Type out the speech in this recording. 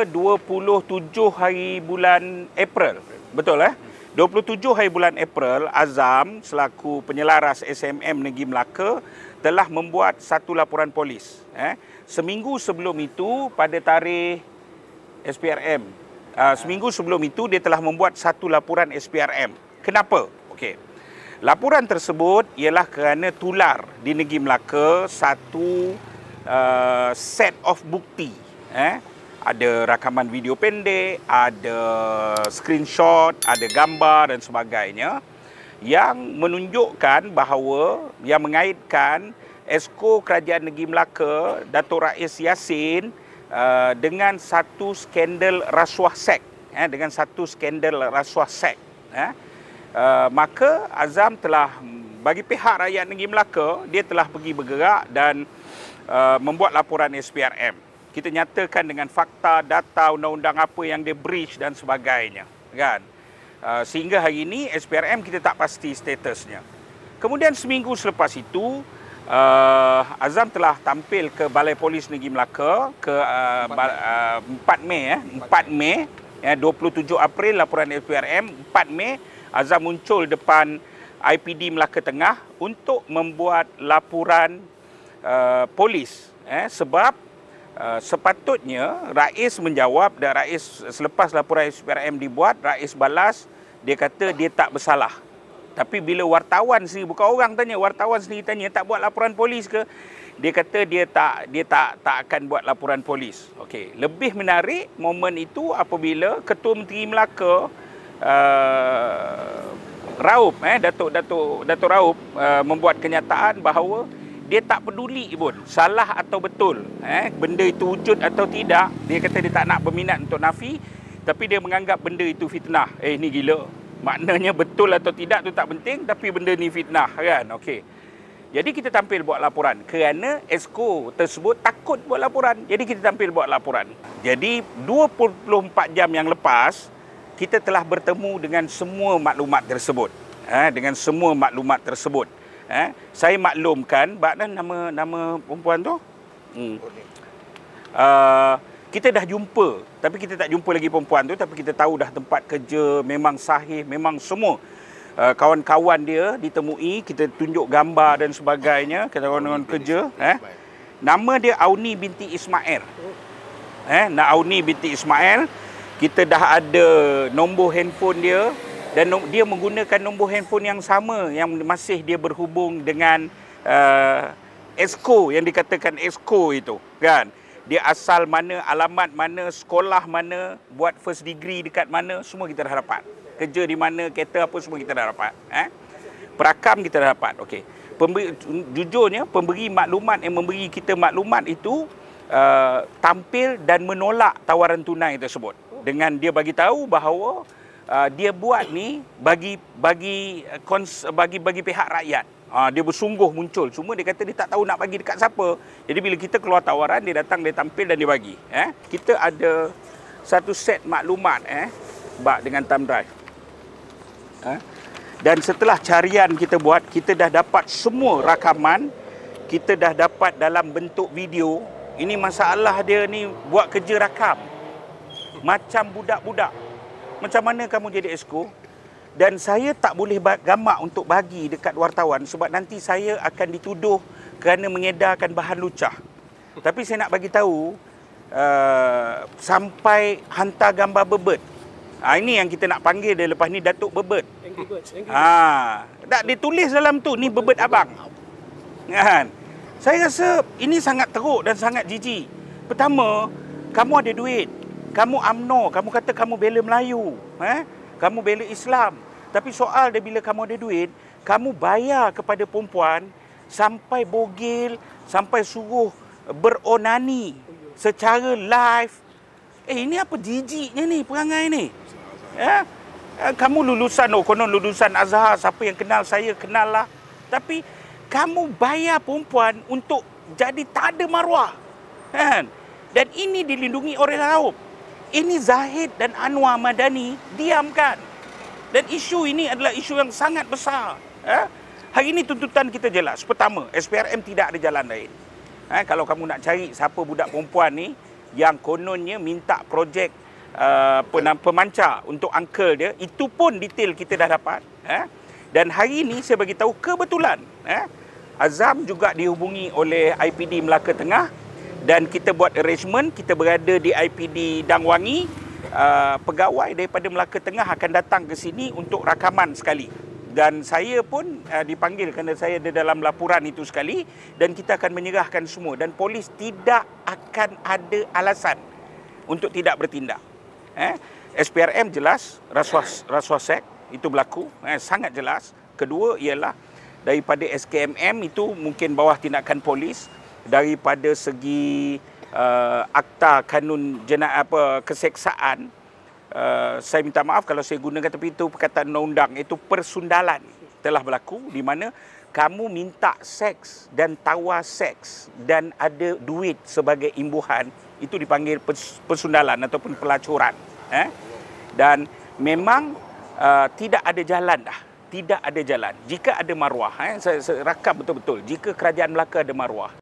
pada 27 hari bulan April. Betul 27 hari bulan April, Azam selaku penyelaras SMM Negeri Melaka telah membuat satu laporan polis. Seminggu sebelum itu pada tarikh SPRM. Seminggu sebelum itu dia telah membuat satu laporan SPRM. Kenapa? Okey. Laporan tersebut ialah kerana tular di Negeri Melaka satu set of bukti. Ada rakaman video pendek, ada screenshot, ada gambar dan sebagainya yang menunjukkan bahawa yang mengaitkan Esko Kerajaan Negeri Melaka Datuk Rais Yassin dengan satu skandal rasuah seks, dengan satu skandal rasuah seks. Maka Azam telah bagi pihak rakyat Negeri Melaka, dia telah pergi bergerak dan membuat laporan SPRM. Kita nyatakan dengan fakta, data, undang-undang apa yang dia breach dan sebagainya, kan? Sehingga hari ini SPRM kita tak pasti statusnya. Kemudian seminggu selepas itu Azam telah tampil ke Balai Polis Negeri Melaka ke 4 Mei 27 April laporan SPRM, 4 Mei Azam muncul depan IPD Melaka Tengah untuk membuat laporan polis, sebab sepatutnya Rais menjawab dan Rais selepas laporan SPRM dibuat, Rais balas, dia kata dia tak bersalah. Tapi bila wartawan sendiri, bukan orang tanya, wartawan sendiri tanya, tak buat laporan polis ke? Dia kata dia tak akan buat laporan polis. Okey, lebih menarik momen itu apabila Ketua Menteri Melaka Raup, Datuk Raup membuat kenyataan bahawa dia tak peduli pun salah atau betul, benda itu wujud atau tidak. Dia kata dia tak nak berminat untuk nafi, tapi dia menganggap benda itu fitnah. Ni gila. Maknanya betul atau tidak tu tak penting, tapi benda ni fitnah, kan? Okey. Jadi kita tampil buat laporan kerana Esko tersebut takut buat laporan. Jadi kita tampil buat laporan. Jadi 24 jam yang lepas kita telah bertemu dengan semua maklumat tersebut. Dengan semua maklumat tersebut. Saya maklumkan, nama perempuan tu? Kita dah jumpa, tapi kita tak jumpa lagi perempuan tu, tapi kita tahu dah tempat kerja, memang sahih, memang semua kawan-kawan dia ditemui, kita tunjuk gambar dan sebagainya, kawan-kawan kerja. Nama dia Auni binti Ismail. Auni binti Ismail. Kita dah ada nombor handphone dia. Dan dia menggunakan nombor handphone yang sama yang masih dia berhubung dengan Esko, yang dikatakan Esko itu, kan? Dia asal mana, alamat mana, sekolah mana, buat first degree dekat mana, semua kita dah dapat. Kerja di mana, kereta apa, semua kita dah dapat. Perakam kita dah dapat. Okey. Jujurnya pemberi maklumat yang memberi kita maklumat itu tampil dan menolak tawaran tunai tersebut. Dengan dia bagi tahu bahawa dia buat ni bagi pihak rakyat. Dia bersungguh muncul. Cuma dia kata dia tak tahu nak bagi dekat siapa. Jadi bila kita keluar tawaran, dia datang, dia tampil dan dia bagi. Kita ada satu set maklumat dengan thumb drive. Dan setelah carian kita buat, kita dah dapat semua rakaman. Kita dah dapat dalam bentuk video. Ini masalah dia ni buat kerja rakam. Macam budak-budak. Macam mana kamu jadi Esko? Dan saya tak boleh gamak untuk bagi dekat wartawan sebab nanti saya akan dituduh kerana mengedarkan bahan lucah. Tapi saya nak bagi tahu sampai hantar gambar bebet. Ini yang kita nak panggil dia lepas ni Datuk Bebet. Tak ditulis dalam tu, ni bebet abang. Kan? Saya rasa ini sangat teruk dan sangat jijik. Pertama, kamu ada duit. Kamu UMNO, kamu kata kamu bela Melayu, kamu bela Islam. Tapi soal dia bila kamu ada duit, kamu bayar kepada perempuan sampai bogil, sampai suruh beronani secara live. Ini apa jijiknya ni perangai ni? Kamu lulusan, konon lulusan Azhar, siapa yang kenal saya kenal lah. Tapi kamu bayar perempuan untuk jadi tak ada maruah. Dan ini dilindungi oleh Raup. Ini Zahid dan Anwar Madani diamkan. Dan isu ini adalah isu yang sangat besar. Hari ini tuntutan kita jelas. Pertama, SPRM tidak ada jalan lain. Kalau kamu nak cari siapa budak perempuan ni, yang kononnya minta projek pemancar untuk uncle dia, itu pun detail kita dah dapat. Dan hari ini saya bagi tahu kebetulan Azam juga dihubungi oleh IPD Melaka Tengah dan kita buat arrangement, kita berada di IPD Dangwangi. Pegawai daripada Melaka Tengah akan datang ke sini untuk rakaman sekali. Dan saya pun dipanggil kerana saya ada dalam laporan itu sekali, dan kita akan menyerahkan semua, dan polis tidak akan ada alasan untuk tidak bertindak. SPRM jelas, rasuah seks itu berlaku, sangat jelas. Kedua ialah daripada SKMM itu mungkin bawah tindakan polis. Daripada segi akta kanun keseksaan, saya minta maaf kalau saya gunakan, tapi itu perkataan undang-undang, itu persundalan telah berlaku di mana kamu minta seks dan tawar seks dan ada duit sebagai imbuhan, itu dipanggil persundalan ataupun pelacuran. Dan memang tidak ada jalan dah. Tidak ada jalan. Jika ada maruah, saya rakam betul-betul. Jika Kerajaan Melaka ada maruah,